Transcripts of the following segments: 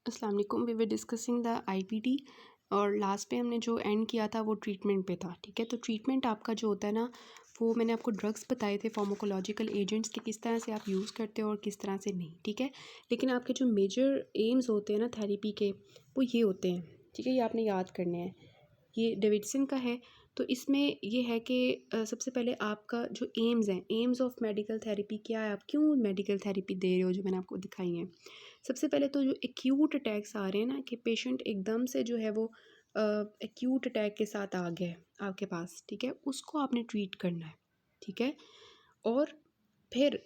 अस्सलाम वालेकुम। We were discussing the IPT और लास्ट पे हमने जो एंड किया था वो ट्रीटमेंट पे था। ठीक है, तो ट्रीटमेंट आपका जो होता है ना, वो मैंने आपको ड्रग्स बताए थे, फार्माकोलॉजिकल एजेंट्स के किस तरह से आप यूज़ करते हो और किस तरह से नहीं। ठीक है, लेकिन आपके जो मेजर एम्स होते हैं ना थेरेपी के, वो ये होते हैं। ठीक है, ये आपने याद करने हैं। ये डेविडसन का है। तो इसमें ये है कि सबसे पहले आपका जो एम्स हैं, एम्स ऑफ मेडिकल थेरेपी क्या है, आप क्यों मेडिकल थेरेपी दे रहे हो, जो मैंने आपको दिखाई है। सबसे पहले तो जो एक्यूट अटैक्स आ रहे हैं ना, कि पेशेंट एकदम से जो है वो एक्यूट अटैक के साथ आ गया है आपके पास। ठीक है, उसको आपने ट्रीट करना है। ठीक है, और फिर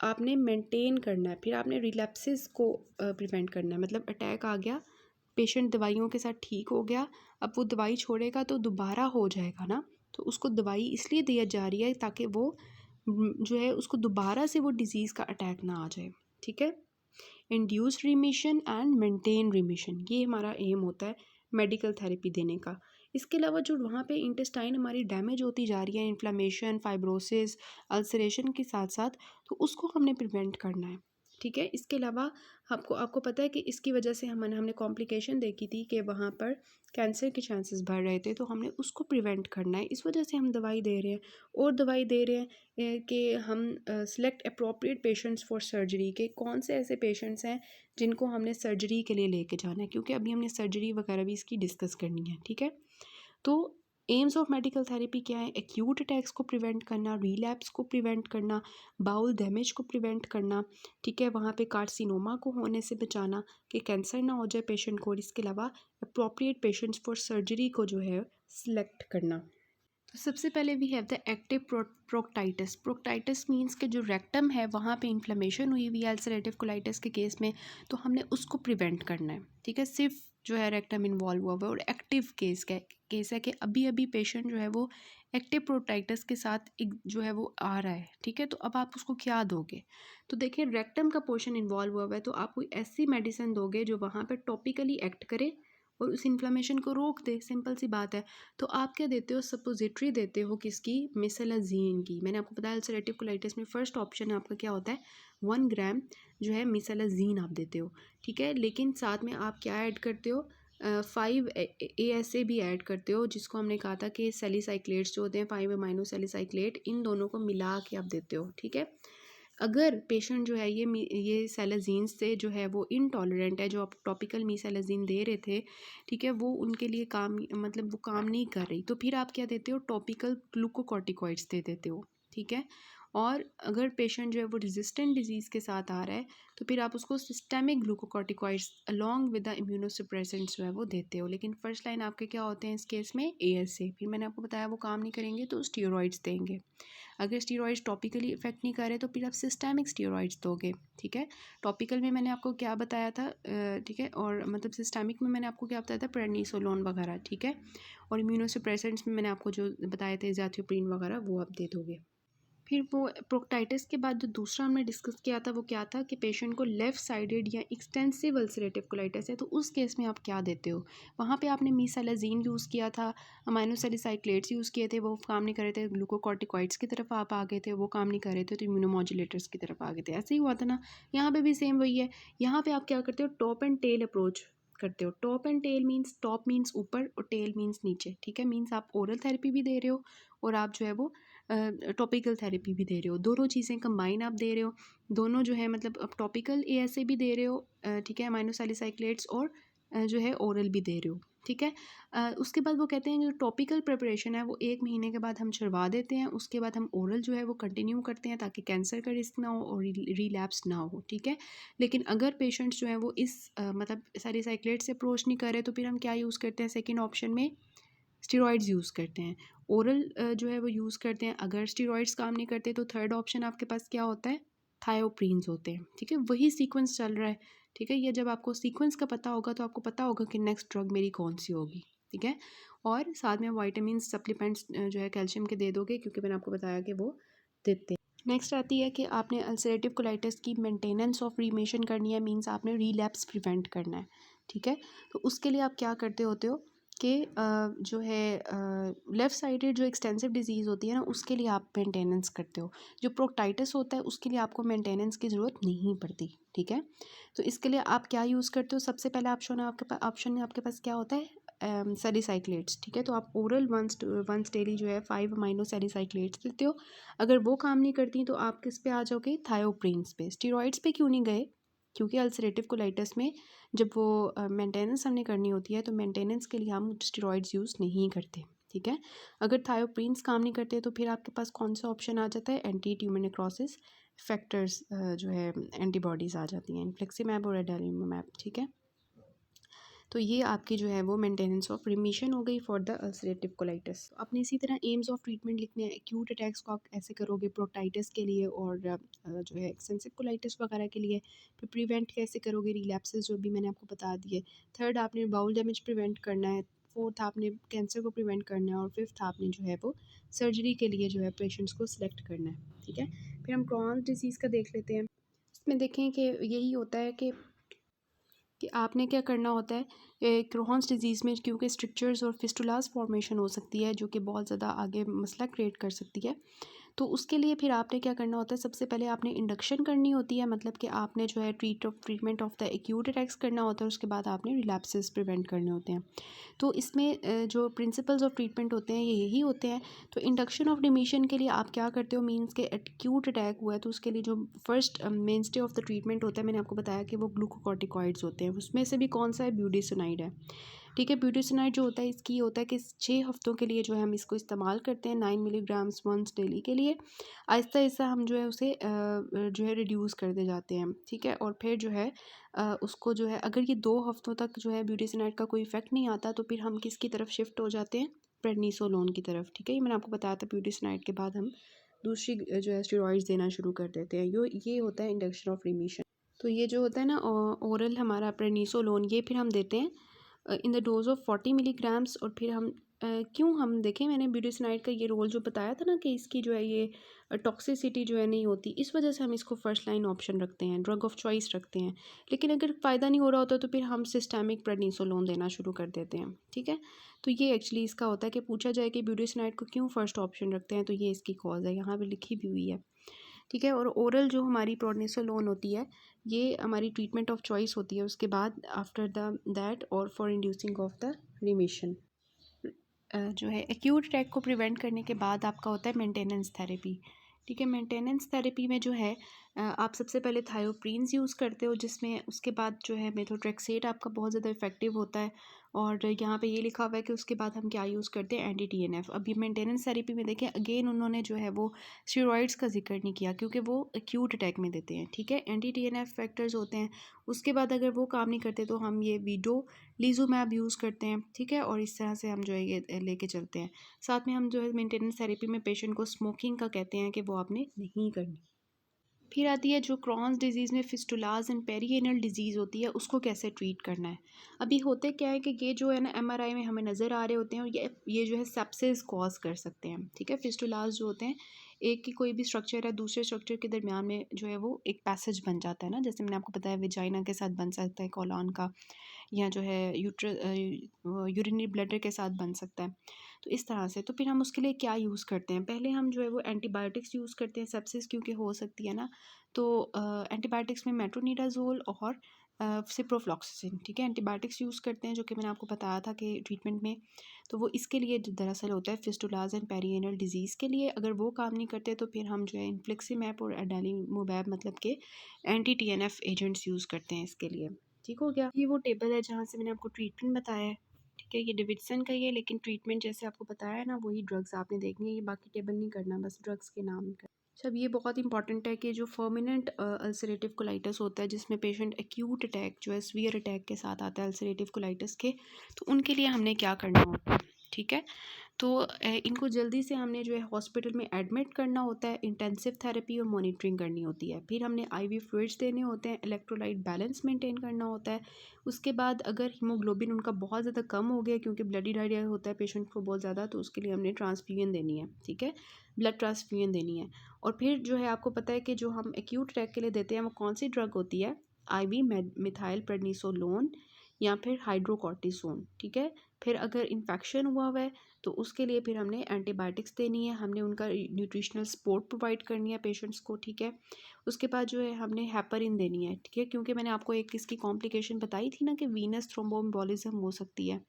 आपने मेंटेन करना है, फिर आपने रिलैप्सेस को प्रिवेंट करना है। मतलब अटैक आ गया, पेशेंट दवाइयों के साथ ठीक हो गया, अब वो दवाई छोड़ेगा तो दोबारा हो जाएगा ना, तो उसको दवाई इसलिए दी जा रही है ताकि वो जो है उसको दोबारा से वो डिज़ीज़ का अटैक ना आ जाए। ठीक है, induce remission and maintain remission, ये हमारा एम होता है मेडिकल थेरेपी देने का। इसके अलावा जो वहाँ पे इंटेस्टाइन हमारी डैमेज होती जा रही है, इन्फ्लामेशन, फाइब्रोसिस, अल्सरेशन के साथ साथ, तो उसको हमने प्रिवेंट करना है। ठीक है, इसके अलावा आपको आपको पता है कि इसकी वजह से हमने कॉम्प्लिकेशन देखी थी कि वहाँ पर कैंसर के चांसेस बढ़ रहे थे, तो हमने उसको प्रिवेंट करना है। इस वजह से हम दवाई दे रहे हैं, और दवाई दे रहे हैं कि हम select appropriate patients for surgery, के कौन से ऐसे पेशेंट्स हैं जिनको हमने सर्जरी के लिए लेके जाना है, क्योंकि अभी हमने सर्जरी वगैरह भी इसकी डिस्कस करनी है। ठीक है, तो एम्स ऑफ मेडिकल थेरेपी क्या है? एक्यूट अटैक्स को प्रिवेंट करना, रिलैप्स को प्रिवेंट करना, बाउल डैमेज को प्रिवेंट करना। ठीक है, वहाँ पे कार्सिनोमा को होने से बचाना कि कैंसर ना हो जाए पेशेंट को, और इसके अलावा अप्रोप्रिएट पेशेंट्स फॉर सर्जरी को जो है सिलेक्ट करना। तो सबसे पहले we have the active proctitis. Proctitis means के जो रेक्टम है वहाँ पे इन्फ्लेमेशन हुई हुई है अल्सरेटिव कोलाइटिस के केस में, तो हमने उसको प्रिवेंट करना है। ठीक है, सिर्फ जो है रेक्टम इन्वॉल्व हुआ हुआ है, और एक्टिव केस है कि अभी अभी पेशेंट जो है वो एक्टिव प्रोक्टाइटिस के साथ एक जो है वो आ रहा है। ठीक है, तो अब आप उसको क्या दोगे? तो देखिए, रेक्टम का पोर्शन इन्वॉल्व हुआ हुआ है, तो आप कोई ऐसी मेडिसिन दोगे जो वहाँ पर टॉपिकली एक्ट करे और उस इन्फ्लेमेशन को रोक दे। सिंपल सी बात है। तो आप क्या देते हो? सपोजिटरी देते हो, किसकी? मिसेलाजीन की। मैंने आपको बताया अल्सरेटिव कोलाइटिस में फर्स्ट ऑप्शन आपका क्या होता है? 1 ग्राम जो है मिसेलाजीन आप देते हो। ठीक है, लेकिन साथ में आप क्या ऐड करते हो? 5 ASA भी ऐड करते हो, जिसको हमने कहा था कि सैलिसाइक्लेट्स जो होते हैं, 5 अमाइनो सैलिसाइक्लेट, इन दोनों को मिला के आप देते हो। ठीक है, अगर पेशेंट जो है ये सैलाजीन से जो है वो इनटॉलरेंट है, जो आप टॉपिकल मीसैलाजीन दे रहे थे, ठीक है, वो उनके लिए काम, मतलब वो काम नहीं कर रही, तो फिर आप क्या देते हो? टॉपिकल ग्लूकोकॉर्टिकॉइड्स दे देते हो। ठीक है, और अगर पेशेंट जो है वो रेजिस्टेंट डिजीज़ के साथ आ रहा है, तो फिर आप उसको systemic glucocorticoids along with the immunosuppressants जो है वो देते हो। लेकिन फर्स्ट लाइन आपके क्या होते हैं इस केस में? ASA। फिर मैंने आपको बताया वो काम नहीं करेंगे तो स्टीरॉइड्स देंगे। अगर स्टीरॉइड्स टॉपिकली इफेक्ट नहीं कर रहे तो फिर आप सिस्टेमिक स्टीरॉइड्स दोगे। ठीक है, टॉपिकल में मैंने आपको क्या बताया था, ठीक है, और मतलब सिस्टेमिक में मैंने आपको क्या बताया था? प्रेडनिसोलोन वगैरह। ठीक है, और इम्यूनोसप्रेसेंट्स में मैंने आपको जो बताए थे ज़ैथियोप्रिन वगैरह, वो आप दे दोगे। फिर वो प्रोक्टाइटिस के बाद जो दूसरा हमने डिस्कस किया था वो क्या था? कि पेशेंट को लेफ़्ट साइडेड या एक्सटेंसिव अल्सरेटिव कोलाइटिस है, तो उस केस में आप क्या देते हो? वहाँ पे आपने मीसैलाजीन यूज़ किया था, अमाइनो सैलिसाइक्लेट्स यूज़ किए थे, वो काम नहीं कर रहे थे, ग्लूकोकॉर्टिकॉइड्स की तरफ आप आ गए थे, वो काम नहीं कर रहे थे, तो इम्यूनोमॉड्यूलेटर्स की तरफ आ गए थे। ऐसे ही हुआ था ना, यहाँ पे भी सेम वही है। यहाँ पे आप क्या करते हो? टॉप एंड टेल अप्रोच करते हो। Top and tail means, top means ऊपर और टेल मीन्स नीचे। ठीक है, मीन्स आप ओरल थेरेपी भी दे रहे हो और आप जो है वो टॉपिकल थेरेपी भी दे रहे हो, दोनों चीज़ें कंबाइन आप दे रहे हो। दोनों जो है मतलब अब टॉपिकल ASA भी दे रहे हो, ठीक है, अमाइनो सैलिसाइक्लेट्स, और जो है ओरल भी दे रहे हो। ठीक है, उसके बाद वो कहते हैं जो टॉपिकल प्रिपरेशन है वो 1 महीने के बाद हम छुड़वा देते हैं, उसके बाद हम ओरल जो है वो कंटिन्यू करते हैं ताकि कैंसर का रिस्क ना हो और रिलैप्स ना हो। ठीक है, लेकिन अगर पेशेंट्स जो है वो इस मतलब सैलिसाइक्लेट से अप्रोच नहीं कर रहे, तो फिर हम क्या यूज़ करते हैं? सेकेंड ऑप्शन में स्टेरॉइड्स यूज़ करते हैं, ओरल जो है वो यूज़ करते हैं। अगर स्टेरॉइड्स काम नहीं करते तो थर्ड ऑप्शन आपके पास क्या होता है? थायोप्रीन्स होते हैं। ठीक है, वही सीक्वेंस चल रहा है। ठीक है, ये जब आपको सीक्वेंस का पता होगा तो आपको पता होगा कि नेक्स्ट ड्रग मेरी कौन सी होगी। ठीक है, और साथ में वाइटामिन सप्लीमेंट्स जो है कैल्शियम के दे दोगे, क्योंकि मैंने आपको बताया कि वो देते हैं। नेक्स्ट आती है कि आपने अल्सरेटिव कोलाइटिस की मेंटेनेंस ऑफ रीमिशन करनी है, मींस आपने रिलैप्स प्रिवेंट करना है। ठीक है, तो उसके लिए आप क्या करते होते हो? कि जो है लेफ़्ट साइडेड जो एक्सटेंसिव डिजीज़ होती है ना, उसके लिए आप मेंटेनेंस करते हो। जो प्रोक्टाइटिस होता है उसके लिए आपको मेंटेनेंस की ज़रूरत नहीं पड़ती, ठीक है। तो इसके लिए आप क्या यूज़ करते हो, सबसे पहला ऑप्शन में आपके पास क्या होता है, सैलिसाइक्लेट्स, ठीक है। तो आप ओरल वंस डेली जो है 5 अमाइनो सैलिसाइक्लेट्स लेते हो। अगर वो काम नहीं करती तो आप किस पे आ जाओगे, थायोप्रीन्स पे। स्टेरॉइड्स पे क्यों नहीं गए, क्योंकि अल्सरेटिव कोलाइटिस में जब वो मेंटेनेंस हमने करनी होती है तो मेंटेनेंस के लिए हम स्टेरॉइड्स यूज़ नहीं करते, ठीक है। अगर थायोप्रीन्स काम नहीं करते तो फिर आपके पास कौन सा ऑप्शन आ जाता है, एंटी ट्यूमर नेक्रोसिस फैक्टर्स जो है एंटीबॉडीज़ आ जाती हैं, इन्फ्लिक्सिमैब और एडालिमैब, ठीक है। तो ये आपकी जो है वो मेंटेनेंस ऑफ रिमीशन हो गई फॉर द अल्सरेटिव कोलाइटिस। आपने इसी तरह एम्स ऑफ ट्रीटमेंट लिखने हैं। एक्यूट अटैक्स को आप ऐसे करोगे प्रोक्टाइटिस के लिए और जो है एक्सटेंसिव कोलाइटिस वगैरह के लिए। फिर प्रिवेंट कैसे करोगे, रिलैप्सेस जो भी मैंने आपको बता दिए। थर्ड आपने बाउल डैमेज प्रिवेंट करना है। फोर्थ आपने कैंसर को प्रिवेंट करना है और फिफ्थ आपने जो है वो सर्जरी के लिए जो है पेशेंट्स को सिलेक्ट करना है, ठीक है। फिर हम क्रॉन्स डिजीज़ का देख लेते हैं। इसमें देखें कि यही होता है कि आपने क्या करना होता है, क्रोहन्स डिजीज़ में क्योंकि स्ट्रिक्चर्स और फिस्टुलास फॉर्मेशन हो सकती है जो कि बहुत ज़्यादा आगे मसला क्रिएट कर सकती है। तो उसके लिए फिर आपने क्या करना होता है, सबसे पहले आपने इंडक्शन करनी होती है, मतलब कि आपने जो है treatment of the acute attacks करना होता है। उसके बाद आपने रिलैप्सेस प्रिवेंट करने होते हैं। तो इसमें जो प्रिंसिपल्स ऑफ ट्रीटमेंट होते हैं ये यही होते हैं। तो इंडक्शन ऑफ रिमीशन के लिए आप क्या करते हो, मीन्स के एक्यूट अटैक हुआ है तो उसके लिए जो first main stay of the treatment होता है, मैंने आपको बताया कि वो ग्लूकोकॉर्टिकॉइड्स होते हैं। उसमें से भी कौन सा है, ब्यूडिसोनाइड है, ठीक है। ब्यूडिसोनाइड जो होता है इसकी होता है कि 6 हफ्तों के लिए जो है हम इसको इस्तेमाल करते हैं 9 मिलीग्राम्स वंस डेली के लिए। आहिस्ता आहिस्ता हम जो है उसे जो है रिड्यूस करते जाते हैं, ठीक है। और फिर जो है उसको जो है अगर ये 2 हफ्तों तक जो है ब्यूडिसोनाइड का कोई इफेक्ट नहीं आता तो फिर हम किसकी तरफ शिफ्ट हो जाते हैं, प्रेडनिसोलोन की तरफ, ठीक है। ये मैंने आपको बताया था, ब्यूडिसोनाइड के बाद हम दूसरी जो है स्टेरॉइड्स देना शुरू कर देते हैं। ये होता है इंडक्शन ऑफ रिमीशन। तो ये जो होता है ना ओरल हमारा प्रेडनिसोलोन, ये फिर हम देते हैं in the dose of 40 milligrams. और फिर हम क्यों हम देखें, मैंने ब्यूडिसोनाइड का ये रोल जो बताया था ना कि इसकी जो है ये टॉक्सिसिटी जो है नहीं होती, इस वजह से हम इसको फर्स्ट लाइन ऑप्शन रखते हैं, ड्रग ऑफ चॉइस रखते हैं। लेकिन अगर फ़ायदा नहीं हो रहा होता तो फिर हम सिस्टेमिक प्रेडनिसोलोन देना शुरू कर देते हैं, ठीक है। तो ये एक्चुअली इसका होता है कि पूछा जाए कि ब्यूडिसोनाइड को क्यों फर्स्ट ऑप्शन रखते हैं, तो ये इसकी कॉज है, यहाँ पर लिखी भी हुई है, ठीक है। और ओरल जो हमारी प्रेडनिसोलोन होती है ये हमारी ट्रीटमेंट ऑफ चॉइस होती है उसके बाद आफ्टर द दैट और for inducing of the remission. जो है एक्यूट अटैक को प्रिवेंट करने के बाद आपका होता है मेंटेनेंस थेरेपी, ठीक है। मेंटेनेंस थेरेपी में जो है आप सबसे पहले थायोप्रीन्स यूज़ करते हो, जिसमें उसके बाद जो है मेथोट्रेक्सेट आपका बहुत ज़्यादा इफेक्टिव होता है। और यहाँ पे ये लिखा हुआ है कि उसके बाद हम क्या यूज़ करते हैं, एंटी TNF। अब ये मेंटेनेंस थेरेपी में देखें अगेन उन्होंने जो है वो स्टेरॉइड्स का जिक्र नहीं किया क्योंकि वो एक्यूट अटैक में देते हैं, ठीक है। एंटी TNF फैक्टर्स होते हैं। उसके बाद अगर वो काम नहीं करते तो हम ये वीडो लीजुमैब यूज़ करते हैं, ठीक है। और इस तरह से हम जो है ये लेके चलते हैं। साथ में हम जो है मेंटेनेंस थेरेपी में पेशेंट को स्मोकिंग का कहते हैं कि वो आपने नहीं करनी। फिर आती है जो क्रॉन्स डिजीज़ में फिस्टुलाज एंड पेरिएनल डिजीज़ होती है, उसको कैसे ट्रीट करना है। अभी होते क्या है कि ये जो है ना MRI में हमें नज़र आ रहे होते हैं और ये जो है सेप्सिस कॉज कर सकते हैं, ठीक है। फिस्टुलाज जो होते हैं, एक की कोई भी स्ट्रक्चर है दूसरे स्ट्रक्चर के दरमियान में जो है वो एक पैसेज बन जाता है ना, जैसे मैंने आपको बताया विजाइना के साथ बन सकता है कोलॉन का, या जो है यूरिनरी ब्लैडर के साथ बन सकता है। तो इस तरह से तो फिर हम उसके लिए क्या यूज़ करते हैं, पहले हम जो है वो एंटीबायोटिक्स यूज़ करते हैं सेप्सिस क्योंकि हो सकती है ना। तो एंटीबायोटिक्स में मेट्रोनिडाज़ोल और सिप्रोफ्लॉक्सासिन, ठीक है, एंटीबायोटिक्स यूज़ करते हैं जो कि मैंने आपको बताया था कि ट्रीटमेंट में। तो वो इसके लिए दरअसल होता है फिस्टुलाज एंड पेरिएनल डिजीज़ के लिए। अगर वो काम नहीं करते तो फिर हम जो है इन्फ्लिक्सिमैब और एडालीमोबैब मतलब के एंटी TNF एजेंट्स यूज़ करते हैं इसके लिए, ठीक हो गया। ये वो टेबल है जहाँ से मैंने आपको ट्रीटमेंट बताया है, ठीक है। ये डेविडसन का ही है लेकिन ट्रीटमेंट जैसे आपको बताया है ना वही ड्रग्स आपने देखनी है, ये बाकी टेबल नहीं करना, बस ड्रग्स के नाम का। अच्छा, अब ये बहुत इंपॉर्टेंट है कि जो परमानेंट अल्सरेटिव कोलाइटिस होता है जिसमें पेशेंट एक्यूट अटैक जो है सीवियर अटैक के साथ आता है अल्सरेटिव कोलाइटिस के, तो उनके लिए हमने क्या करना होता है, ठीक है। तो इनको जल्दी से हमने जो है हॉस्पिटल में एडमिट करना होता है, इंटेंसिव थेरेपी और मॉनिटरिंग करनी होती है। फिर हमने IV फ्लूइड्स देने होते हैं, इलेक्ट्रोलाइट बैलेंस मेंटेन करना होता है। उसके बाद अगर हीमोग्लोबिन उनका बहुत ज़्यादा कम हो गया क्योंकि ब्लडी डायरिया होता है पेशेंट को बहुत ज़्यादा, तो उसके लिए हमने ट्रांसफ्यूजन देनी है, ठीक है, ब्लड ट्रांसफ्यूजन देनी है। और फिर जो है आपको पता है कि जो हम एक्यूट अटैक के लिए देते हैं वो कौन सी ड्रग होती है, IV मिथाइल प्रेडनिसोलोन या फिर हाइड्रोकॉर्टिसोन, ठीक है। फिर अगर इन्फेक्शन हुआ है तो उसके लिए फिर हमने एंटीबायोटिक्स देनी है, हमने उनका न्यूट्रिशनल सपोर्ट प्रोवाइड करनी है पेशेंट्स को, ठीक है। उसके बाद जो है हमने हेपरिन देनी है, ठीक है, क्योंकि मैंने आपको एक इसकी कॉम्प्लिकेशन बताई थी ना कि वीनस थ्रोम्बोएम्बोलिज्म हो सकती है।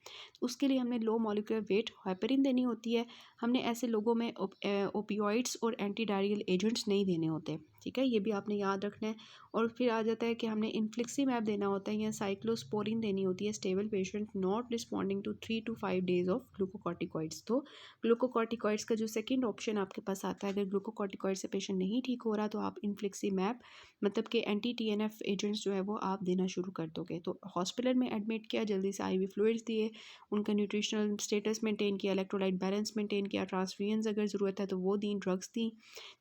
उसके लिए हमने लो मॉलिक्यूलर वेट हेपरिन देनी होती है। हमने ऐसे लोगों में ओपियोइड्स और एंटी डायरियल एजेंट्स नहीं देने होते, ठीक है, ये भी आपने याद रखना है। और फिर आ जाता है कि हमने इन्फ्लिक्सीमैब देना होता है या साइक्लोस्पोरिन देनी होती है stable patient not responding to 3 to 5 days of glucocorticoids. तो ग्लूकोकॉर्टिकॉइड्स का जो सेकंड ऑप्शन आपके पास आता है, अगर ग्लूकोकॉर्टिकॉइड से पेशेंट नहीं ठीक हो रहा तो आप इन्फ्लिक्सीमैब मतलब कि एंटी TNF एजेंट्स जो है वो आप देना शुरू कर दोगे। तो हॉस्पिटल में एडमिट किया, जल्दी से IV फ्लूइड्स दिए, उनका न्यूट्रिशनल स्टेटस मेंटेन किया, इलेक्ट्रोलाइट बैलेंस मेंटेन किया, ट्रांसफ्यूजन्स अगर ज़रूरत है तो वो दी, ड्रग्स दी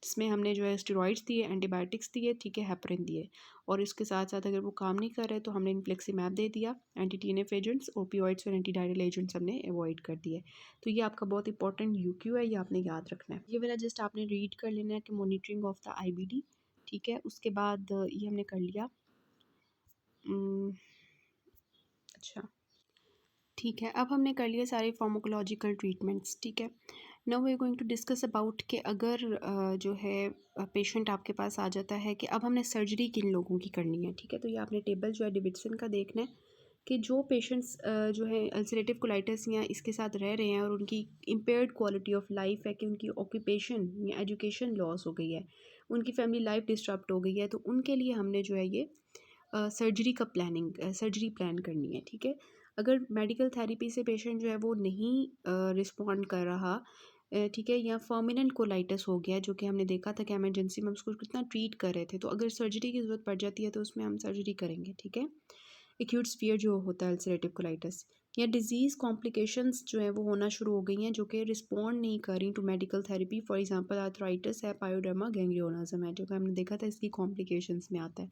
जिसमें हमने जो है स्टेरॉइड्स दिए, एंटीबायोटिक्स दिए, ठीक है, हेपरिन दिए। और इसके साथ साथ अगर वो काम नहीं कर रहे तो हमने इन्फ्लिक्सीमैब दे दिया, एंटी TNF एजेंट्स, ओपियोइड्स और एंटी डायरियल एजेंट्स हमने अवॉइड कर दिए। तो ये आपका बहुत इंपॉर्टेंट UQ है, ये आपने याद रखना है। ये वाला जस्ट आपने रीड कर लेना है कि मॉनिटरिंग ऑफ द IBD, ठीक है। उसके बाद ये हमने कर लिया। अच्छा, ठीक है, अब हमने कर लिए सारे फार्माकोलॉजिकल ट्रीटमेंट्स, ठीक है। Now we are going to discuss about कि अगर जो है पेशेंट आपके पास आ जाता है कि अब हमने सर्जरी किन लोगों की करनी है, ठीक है। तो ये आपने टेबल जो है डेविडसन का देखना है कि जो पेशेंट्स जो है अल्सरेटिव कोलाइटिस या इसके साथ रह रहे हैं और उनकी इम्पेयर्ड क्वालिटी ऑफ लाइफ है कि उनकी ऑक्यूपेशन या एजुकेशन लॉस हो गई है, उनकी फैमिली लाइफ डिस्टर्ब हो गई है, तो उनके लिए हमने जो है ये सर्जरी प्लान करनी है, ठीक है। अगर मेडिकल थेरेपी से पेशेंट जो है वो नहीं रिस्पॉन्ड कर रहा, ठीक है, या परमानेंट कोलाइटिस हो गया, जो कि हमने देखा था कि इमरजेंसी में हम उसको कितना ट्रीट कर रहे थे, तो अगर सर्जरी की ज़रूरत पड़ जाती है तो उसमें हम सर्जरी करेंगे, ठीक है। एक्यूट स्फीयर जो होता है अल्सरेटिव कोलाइटिस, या डिजीज़ कॉम्प्लिकेशंस जो है वो होना शुरू हो गई हैं जो कि रिस्पॉन्ड नहीं कर रही to medical therapy. For example arthritis है, पायोडर्मा गैंग्लियोनाज्म है, जो कि हमने देखा था इसकी कॉम्प्लिकेशंस में आता है।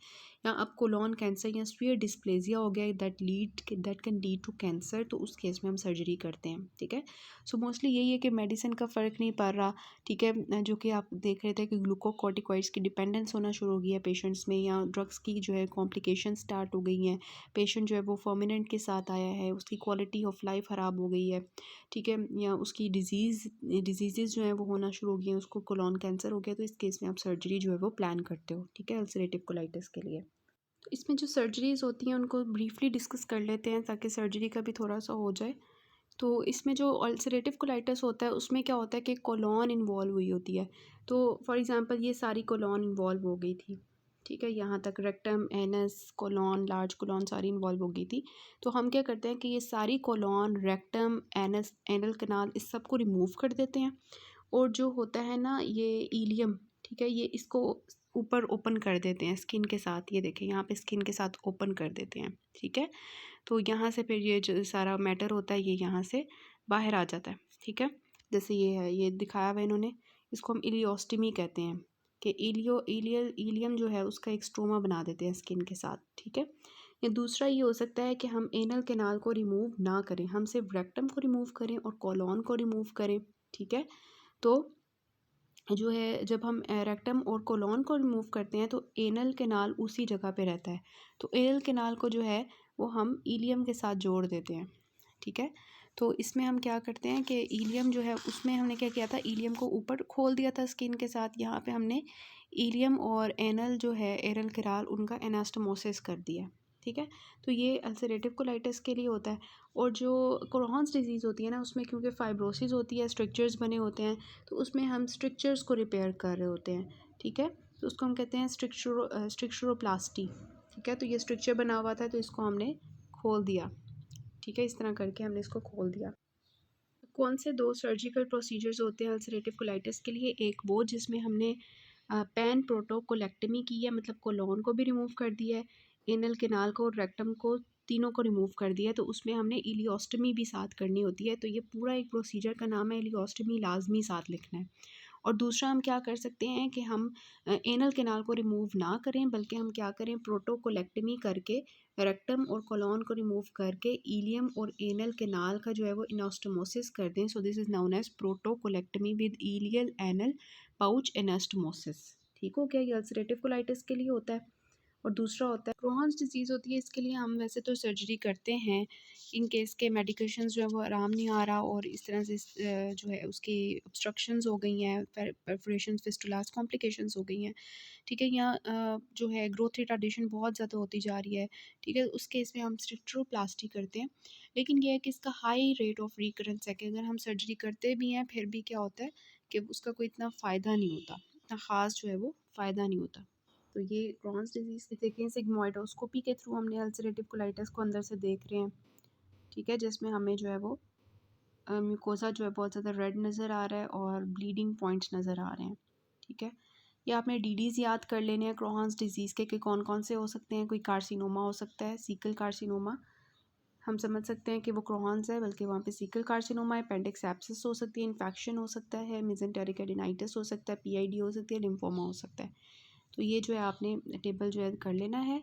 या अब कोलॉन कैंसर या स्फीयर डिस्प्लेजिया हो गया that can lead to cancer, तो उस केस में हम सर्जरी करते हैं, ठीक है। सो मोस्टली यही है कि मेडिसिन का फ़र्क नहीं पड़ रहा, ठीक है, जो कि आप देख रहे थे कि ग्लूकोकॉर्टिकॉइड्स की डिपेंडेंस होना शुरू हो गई है पेशेंट्स में, या ड्रग्स की जो है कॉम्प्लिकेशन स्टार्ट हो गई हैं, पेशेंट जो है वो फर्मिनेंट के साथ आया है, उसकी क्वालिटी ऑफ लाइफ ख़राब हो गई है, ठीक है, या उसकी डिजीज़ जो है वो होना शुरू हो गई हैं, उसको कोलॉन कैंसर हो गया, तो इस केस में आप सर्जरी जो है वो प्लान करते हो, ठीक है, अल्सरेटिव कोलाइटिस के लिए। तो इसमें जो सर्जरीज़ होती हैं उनको ब्रीफली डिस्कस कर लेते हैं ताकि सर्जरी का भी थोड़ा सा हो जाए। तो इसमें जो अल्सरेटिव कोलाइटिस होता है उसमें क्या होता है कि कोलॉन इन्वॉल्व हुई होती है। तो फॉर एग्जांपल ये सारी कोलॉन इन्वॉल्व हो गई थी, ठीक है, यहाँ तक rectum, anus, colon, large colon सारी इन्वॉल्व हो गई थी। तो हम क्या करते हैं कि ये सारी कोलॉन, रेक्टम, एनस, एनल कनाल, इस सब को रिमूव कर देते हैं। और जो होता है ना ये इलियम, ठीक है, ये इसको ऊपर ओपन कर देते हैं स्किन के साथ, ये देखें यहाँ पे स्किन के साथ ओपन कर देते हैं, ठीक है। तो यहाँ से फिर ये जो सारा मैटर होता है ये यहाँ से बाहर आ जाता है, ठीक है। जैसे ये है, ये दिखाया हुआ इन्होंने, इसको हम इलियोस्टमी कहते हैं कि इलियम जो है उसका एक स्ट्रोमा बना देते हैं स्किन के साथ, ठीक है। या दूसरा ये हो सकता है कि हम एनल कैनाल को रिमूव ना करें, हम सिर्फ रेक्टम को रिमूव करें और कॉलॉन को रिमूव करें, ठीक है। तो जो है जब हम रेक्टम और कोलॉन को रिमूव करते हैं तो एनल कैनाल उसी जगह पे रहता है, तो एनल कैनाल को जो है वो हम इलियम के साथ जोड़ देते हैं, ठीक है। तो इसमें हम क्या करते हैं कि इलियम जो है उसमें हमने क्या किया था, इलियम को ऊपर खोल दिया था स्किन के साथ, यहाँ पे हमने इलियम और एनल जो है एनल कैनाल उनका एनास्टोमोसिस कर दिया, ठीक है। तो ये अल्सरेटिव कोलाइटिस के लिए होता है। और जो क्रोहन्स डिजीज़ होती है ना उसमें क्योंकि फाइब्रोसिस होती है, स्ट्रक्चर्स बने होते हैं, तो उसमें हम स्ट्रक्चर्स को रिपेयर कर रहे होते हैं, ठीक है। तो उसको हम कहते हैं स्ट्रक्चरोप्लास्टी, ठीक है। तो ये स्ट्रक्चर बना हुआ था तो इसको हमने खोल दिया, ठीक है, इस तरह करके हमने इसको खोल दिया। कौन से दो सर्जिकल प्रोसीजर्स होते हैं अल्सरेटिव कोलाइटिस के लिए, एक वो जिसमें हमने पैन प्रोटोकोलेक्टमी की है, मतलब कोलॉन को भी रिमूव कर दिया है, एनल कैनाल को, रेक्टम को, तीनों को रिमूव कर दिया है, तो उसमें हमने इलियोस्टमी भी साथ करनी होती है। तो ये पूरा एक प्रोसीजर का नाम है, इलियोस्टमी लाजमी साथ लिखना है। और दूसरा हम क्या कर सकते हैं कि हम एनल कैनाल को रिमूव ना करें, बल्कि हम क्या करें, प्रोटोकोलेक्टमी करके रेक्टम और कोलॉन को रिमूव करके इलियम और एनल कैनाल का जो है वो इनास्टोमोसिस कर दें। So this is known as proctocolectomy with ileal anal pouch anastomosis, ठीक हो गया, ये अल्सरेटिव कोलाइटिस के लिए होता है। और दूसरा होता है क्रोहन्स डिजीज़ होती है, इसके लिए हम वैसे तो सर्जरी करते हैं इन केस के मेडिकेशंस जो है वो आराम नहीं आ रहा और इस तरह से जो है उसकी ऑब्स्ट्रक्शंस हो गई हैं, परफोरेशंस, फिस्टुलास, कॉम्प्लिकेशंस हो गई हैं, ठीक है। या जो है ग्रोथ रिटार्डेशन बहुत ज़्यादा होती जा रही है, ठीक है। उस केस में हम स्टिच्रोप्लास्टी करते हैं, लेकिन ये है कि इसका हाई रेट ऑफ रिकरेंस है कि अगर हम सर्जरी करते भी हैं फिर भी क्या होता है कि उसका कोई इतना फ़ायदा नहीं होता, इतना ख़ास जो है वो फ़ायदा नहीं होता। तो ये क्रॉन्स डिजीज़ की देखें सिग्मोइडोस्कोपी के थ्रू हमने अल्सरेटिव कोलाइटिस को अंदर से देख रहे हैं, ठीक है, जिसमें हमें जो है वो म्यूकोसा जो है बहुत ज़्यादा रेड नज़र आ रहा है और ब्लीडिंग पॉइंट्स नज़र आ रहे हैं, ठीक है। ये आपने डीडीज़ याद कर लेने हैं क्रॉन्स डिजीज़ के कि कौन कौन से हो सकते हैं। कोई कार्सिनोमा हो सकता है, सीकल कार्सिनोमा, हम समझ सकते हैं कि वो क्रॉन्स है, बल्कि वहाँ पे सीकल कार्सिनोमा है, अपेंडिक्स एब्सिस हो सकती है, इन्फेक्शन हो सकता है, मेसेंटेरिक एडिनाइटिस हो सकता है, पीआईडी हो सकती है, लिम्फोमा हो सकता है। तो ये जो है आपने टेबल जो है कर लेना है,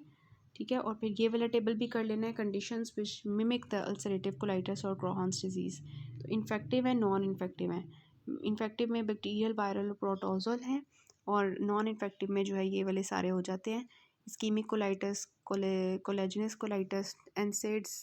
ठीक है। और फिर ये वाला टेबल भी कर लेना है conditions which mimic the ulcerative colitis और क्रॉन्स डिजीज़। तो इन्फेक्टिव है, नॉन इन्फेक्टिव है। इन्फेक्टिव में बैक्टीरियल, वायरल, प्रोटोजोल हैं, और नॉन इन्फेक्टिव में जो है ये वाले सारे हो जाते हैं, ischaemic colitis, collagenous colitis, NSAIDs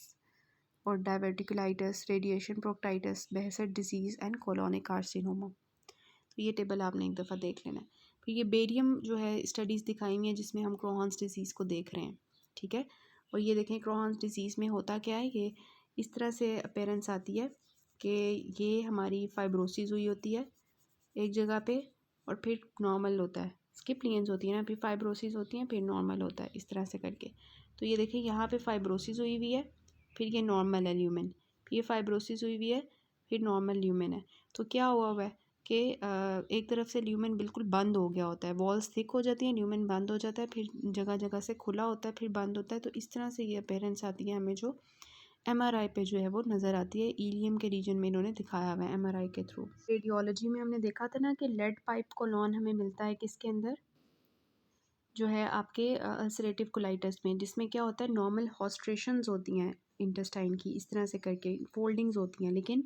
और diverticulitis, radiation proctitis, Behcet disease and colonic carcinoma. तो ये टेबल आपने एक दफ़ा देख लेना है। फिर ये बेरियम जो है स्टडीज़ दिखाई हुई हैं जिसमें हम क्रॉन्स डिजीज़ को देख रहे हैं, ठीक है। और ये देखें क्रॉन्स डिजीज़ में होता क्या है, ये इस तरह से अपीयरेंस आती है कि ये हमारी फाइब्रोसिस हुई होती है एक जगह पे और फिर नॉर्मल होता है, स्किप लियंस होती है ना, फिर फाइब्रोसिस होती हैं, फिर नॉर्मल होता है, इस तरह से करके। तो ये देखिए यहाँ पे फाइब्रोसिस हुई हुई है, फिर ये नॉर्मल है ल्यूमेन, फिर ये फाइब्रोसिस हुई हुई है, फिर नॉर्मल ल्यूमेन है। तो क्या हुआ हुआ है कि एक तरफ से ल्यूमेन बिल्कुल बंद हो गया होता है, वॉल्स थिक हो जाती हैं, ल्यूमेन बंद हो जाता है, फिर जगह जगह से खुला होता है, फिर बंद होता है। तो इस तरह से ये अपीयरेंस आती है हमें, जो एमआरआई पे जो है वो नज़र आती है। इलियम के रीजन में इन्होंने दिखाया हुआ है एमआरआई के थ्रू। रेडियोलॉजी में हमने देखा था ना कि लेड पाइप कोलोन हमें मिलता है किसके अंदर, जो है आपके अल्सरेटिव कोलाइटिस में, जिसमें क्या होता है नॉर्मल हॉस्ट्रेशंस होती हैं इंटेस्टाइन की, इस तरह से करके फोल्डिंग्स होती हैं, लेकिन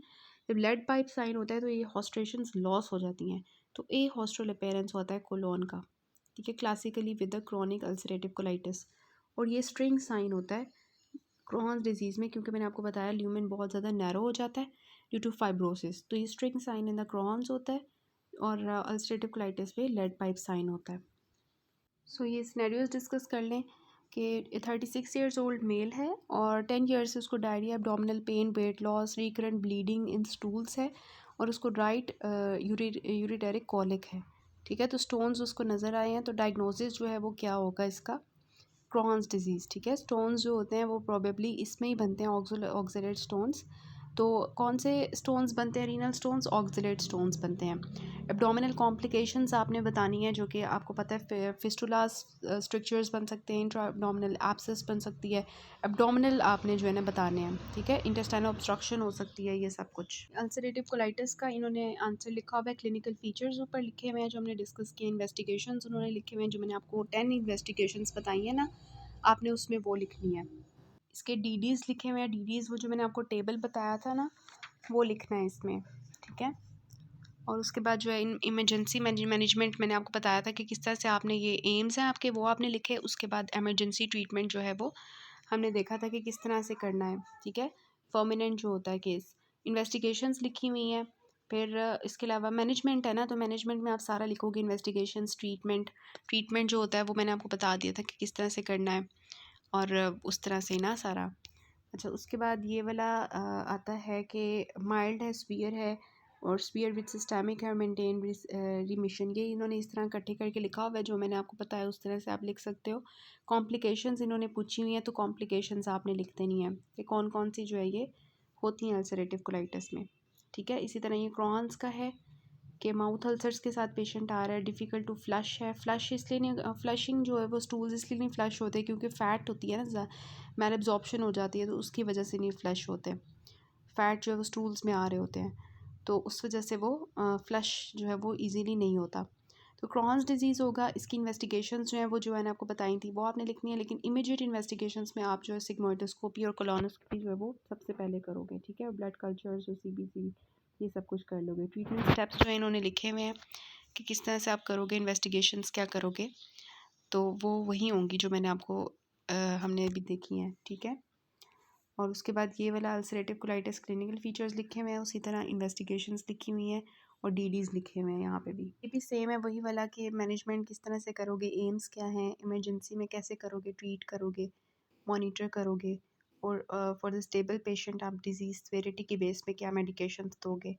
जब लेड पाइप साइन होता है तो ये हॉस्ट्रेशंस लॉस हो जाती हैं। तो ए हॉस्ट्रल अपीयरेंस होता है कोलोन का, ठीक है, classically with the chronic ulcerative colitis. और ये स्ट्रिंग साइन होता है क्रॉन्स डिजीज़ में, क्योंकि मैंने आपको बताया ल्यूमेन बहुत ज़्यादा नैरो हो जाता है ड्यू टू फाइब्रोसिस। तो ये string sign in the Crohn's होता है, और अल्सरेटिव कोलाइटिस में लेड पाइप साइन होता है। सो ये सिनेरियोज डिस्कस कर लें कि 36 ईयर्स ओल्ड मेल है और 10 ईयर्स से उसको diarrhoea, abdominal pain, weight loss, recurrent bleeding in stools है, और उसको राइट यूरिटेरिक कॉलिक है, ठीक है। तो स्टोन्स उसको नज़र आए हैं, तो डायग्नोसिस जो है वो क्या होगा इसका, क्रॉन्स डिजीज़, ठीक है। स्टोन्स जो होते हैं वो प्रोबेबली इसमें ही बनते हैं, ऑक्सलेट स्टोन्स। तो कौन से स्टोन्स बनते हैं, रीनल स्टोन्स, ऑक्सलेट स्टोन्स बनते हैं। एब्डोमिनल कॉम्प्लिकेशंस आपने बतानी है, जो कि आपको पता है फिस्टुलास स्ट्रक्चर्स बन सकते हैं, इंट्रा एब्डोमिनल एब्सेस बन सकती है, एब्डोमिनल आपने जो है ना बताने हैं, ठीक है। इंटेस्टाइनल ऑब्स्ट्रक्शन हो सकती है, ये सब कुछ। अल्सरेटिव कोलाइटिस का इन्होंने आंसर लिखा हुआ है, क्लिनिकल फीचर्स ऊपर लिखे हुए हैं जो हमने डिस्कस किए, इन्वेस्टिगेशंस उन्होंने लिखे हुए हैं, जो मैंने आपको 10 इन्वेस्टिगेशंस बताई है ना, आपने उसमें वो लिखनी है। इसके डीडीज़ लिखे हुए हैं, डीडीज़ वो जो मैंने आपको टेबल बताया था ना, वो लिखना है इसमें, ठीक है। और उसके बाद जो है इमरजेंसी मैनेजमेंट मैंने आपको बताया था कि किस तरह से आपने, ये एम्स हैं आपके, वो आपने लिखे। उसके बाद एमरजेंसी ट्रीटमेंट जो है वो हमने देखा था कि किस तरह से करना है, ठीक है। परमानेंट जो होता है केस, इन्वेस्टिगेशंस लिखी हुई हैं। फिर इसके अलावा मैनेजमेंट है ना, तो मैनेजमेंट में आप सारा लिखोगे, इन्वेस्टिगेशंस, ट्रीटमेंट जो होता है वो मैंने आपको बता दिया था कि किस तरह से करना है, और उस तरह से ना सारा। अच्छा, उसके बाद ये वाला आता है कि माइल्ड है, स्पीयर है, और स्पीयर विद सिस्टमिक है, मेंटेन रिमिशन। ये इन्होंने इस तरह इकट्ठे करके लिखा हुआ है, जो मैंने आपको बताया उस तरह से आप लिख सकते हो। कॉम्प्लिकेशंस इन्होंने पूछी हुई हैं, तो कॉम्प्लिकेशंस आपने लिख देनी है कि कौन कौन सी जो है ये होती हैं अल्सरेटिव कोलाइटिस में, ठीक है। इसी तरह ये क्रॉन्स का है कि माउथ अल्सर्स के साथ पेशेंट आ रहा है, डिफ़िकल्ट टू फ्लश है। फ्लश इसलिए नहीं, फ्लशिंग जो है वो स्टूल्स इसलिए नहीं फ्लश होते क्योंकि फ़ैट होती है ना, मैल एब्जॉर्प्शन हो जाती है, तो उसकी वजह से नहीं फ्लश होते। फ़ैट जो है वो स्टूल्स में आ रहे होते हैं, तो उस वजह से वो फ्लश जो है वो ईजीली नहीं होता। तो क्रॉन्स डिजीज़ होगा, इसकी इन्वेस्टिगेशंस जो है वो जो मैंने आपको बताई थी वो आपने लिखनी है, लेकिन इमीडिएट इन्वेस्टिगेशंस में आप जो है सिग्मोइडोस्कोपी और कोलोनोस्कोपी जो है वो सबसे पहले करोगे, ठीक है। और ब्लड कल्चर जो CBC ये सब कुछ कर लोगे। ट्रीटमेंट स्टेप्स जो है इन्होंने लिखे हुए हैं कि किस तरह से आप करोगे, इन्वेस्टिगेशंस क्या करोगे। तो वो वही होंगी जो मैंने आपको हमने अभी देखी हैं, ठीक है। और उसके बाद ये वाला अल्सरेटिव कोलाइटिस क्लिनिकल फीचर्स लिखे हुए हैं, उसी तरह इन्वेस्टिगेशंस लिखी हुई हैं और डीडीज़ लिखे हुए हैं यहाँ पे भी। ये भी सेम है वही वाला कि मैनेजमेंट किस तरह से करोगे, एम्स क्या हैं, इमरजेंसी में कैसे करोगे, ट्रीट करोगे, मॉनिटर करोगे, और फॉर द स्टेबल पेशेंट आप डिजीज़ सेवेरिटी के बेस पे क्या मेडिकेशंस दोगे,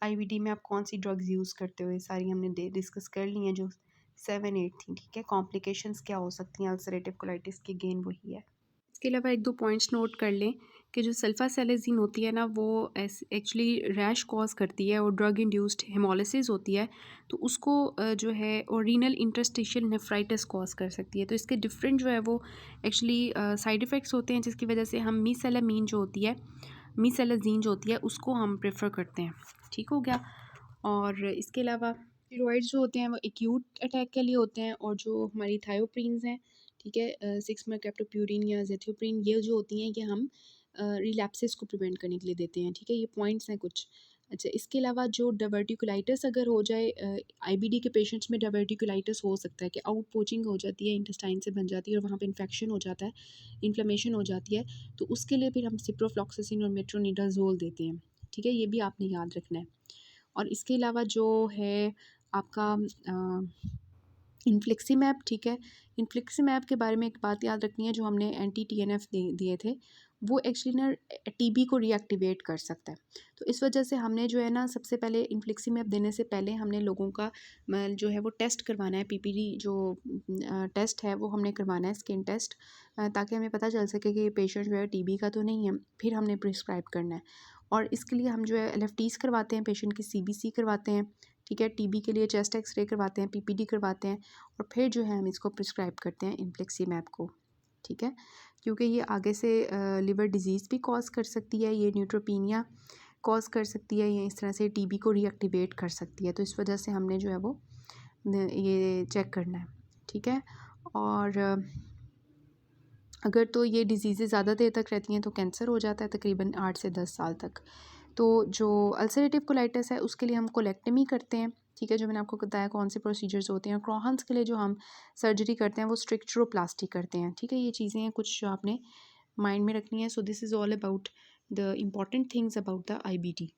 आईबीडी में आप कौन सी ड्रग्स यूज़ करते हो, ये सारी हमने डिस्कस कर ली हैं जो 7-8 थी, ठीक है। कॉम्प्लिकेशंस क्या हो सकती हैं अल्सरेटिव कोलाइटिस की, गेन वही है। इसके अलावा एक दो पॉइंट्स नोट कर लें कि जो सल्फासेलेज़िन होती है ना, वो एक्चुअली रैश कॉज करती है और ड्रग इंड्यूस्ड हेमोलिसिस होती है, तो उसको जो है और रीनल इंटरस्टिशियल नेफ्राइटिस कॉज कर सकती है। तो इसके डिफरेंट जो है वो एक्चुअली साइड इफ़ेक्ट्स होते हैं, जिसकी वजह से हम मीसेलामीन जो होती है, मीसेलाजीन जो होती है, उसको हम प्रेफर करते हैं, ठीक हो गया। और इसके अलावा स्टेरॉइड्स जो होते हैं वो एक्यूट अटैक के लिए होते हैं, और जो हमारी थायोप्रीन्स हैं, ठीक है, 6-मेकेप्टोप्यूरिन या ज़ेथियोप्रिन, ये जो होती हैं, ये हम रिलैप्सेस को प्रिवेंट करने के लिए देते हैं, ठीक है। ये पॉइंट्स हैं कुछ। अच्छा, इसके अलावा जो डायवर्टिकुलाइटिस अगर हो जाए, आईबीडी के पेशेंट्स में डायवर्टिकुलाइटिस हो सकता है कि आउट पोचिंग हो जाती है, इंटेस्टाइन से बन जाती है और वहाँ पे इन्फेक्शन हो जाता है, इन्फ्लेमेशन हो जाती है, तो उसके लिए फिर हम सिप्रोफ्लॉक्सासिन और मेट्रोनिडाज़ोल देते हैं, ठीक है। ये भी आपने याद रखना है। और इसके अलावा जो है आपका इन्फ्लिक्सिमैब, ठीक है। इन्फ्लिक्सिमैब के बारे में एक बात याद रखनी है, जो हमने एंटी टीएनएफ दिए थे, वो एक्चुअली ना टीबी को रीएक्टिवेट कर सकता है। तो इस वजह से हमने जो है ना, सबसे पहले इन्फ्लिक्सिमैब देने से पहले हमने लोगों का जो है वो टेस्ट करवाना है, पीपीडी जो टेस्ट है वो हमने करवाना है, स्किन टेस्ट, ताकि हमें पता चल सके कि ये पेशेंट जो है टीबी का तो नहीं है, फिर हमने प्रिस्क्राइब करना है। और इसके लिए हम जो है एलएफटीज़ करवाते हैं, पेशेंट की सीबीसी करवाते हैं, ठीक है। टीबी के लिए चेस्ट एक्सरे करवाते हैं, पीपीडी करवाते हैं, और फिर जो है हम इसको प्रिस्क्राइब करते हैं इन्फ्लिक्सिमैब को, ठीक है। क्योंकि ये आगे से लिवर डिजीज़ भी कॉज कर सकती है, ये न्यूट्रोपीनिया कॉज कर सकती है, ये इस तरह से टीबी को रीएक्टिवेट कर सकती है। तो इस वजह से हमने जो है वो ये चेक करना है, ठीक है। और अगर तो ये डिजीज़ें ज़्यादा देर तक रहती हैं तो कैंसर हो जाता है तकरीबन 8 से 10 साल तक। तो जो अल्सरेटिव कोलाइटिस है उसके लिए हम कोलेक्टमी करते हैं, ठीक है, जो मैंने आपको बताया कौन से प्रोसीजर्स होते हैं। क्रोहन्स के लिए जो हम सर्जरी करते हैं वो स्ट्रिक्चरोप्लास्टी करते हैं, ठीक है। ये चीज़ें हैं कुछ जो आपने माइंड में रखनी है। सो this is all about the important things about the IBD.